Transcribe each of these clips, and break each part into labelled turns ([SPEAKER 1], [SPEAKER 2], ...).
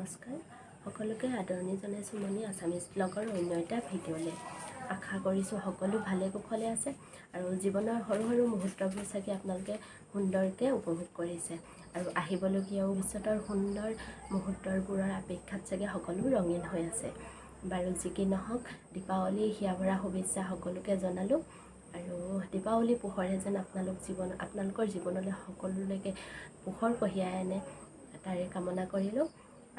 [SPEAKER 1] নমস্কাৰ সকলোকে আদৰণি জনাইছোঁ মনি আছামিজ ব্লগৰ অন্য এটা ভিডিঅ'লৈ। আশা কৰিছোঁ সকলো ভালে কুশলে আছে আৰু জীৱনৰ সৰু সৰু মুহূৰ্তবোৰ চাগে আপোনালোকে সুন্দৰকৈ উপভোগ কৰিছে আৰু আহিবলগীয়া ভৱিষ্যতৰ সুন্দৰ মুহূৰ্তবোৰৰ অপেক্ষাত চাগে সকলো ৰঙীন হৈ আছে। বাৰু যি কি নহওক, দীপাৱলী হিয়াভৰা শুভেচ্ছা সকলোকে জনালোঁ আৰু দীপাৱলী পোহৰে যেন আপোনালোকৰ জীৱনলৈ সকলোলৈকে পোহৰ কঢ়িয়াই আনে তাৰে কামনা কৰিলোঁ।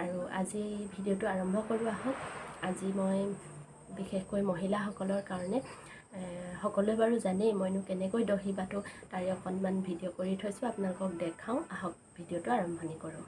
[SPEAKER 1] আৰু আজি ভিডিঅ'টো আৰম্ভ কৰোঁ আহক। আজি মই বিশেষকৈ মহিলাসকলৰ কাৰণে সকলোৱে বাৰু জানেই মইনো কেনেকৈ দহি বাটো তাৰে অকণমান ভিডিঅ' কৰি থৈছোঁ, আপোনালোকক দেখাওঁ আহক। ভিডিঅ'টো আৰম্ভণি কৰোঁ।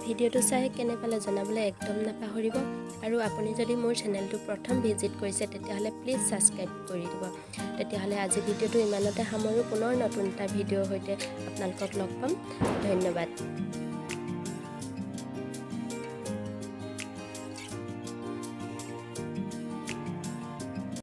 [SPEAKER 1] ভিডিঅ'টো চাই কেনে পালে জনাবলৈ একদম নাপাহৰিব আৰু আপুনি যদি মোৰ চেনেলটো প্ৰথম ভিজিট কৰিছে তেতিয়াহ'লে প্লিজ ছাবস্ক্ৰাইব কৰি দিব। তেতিয়াহ'লে আজি ভিডিঅ'টো ইমানতে সামৰোঁ। পুনৰ নতুন এটা ভিডিঅ'ৰ সৈতে আপোনালোকক লগ পাম। ধন্যবাদ।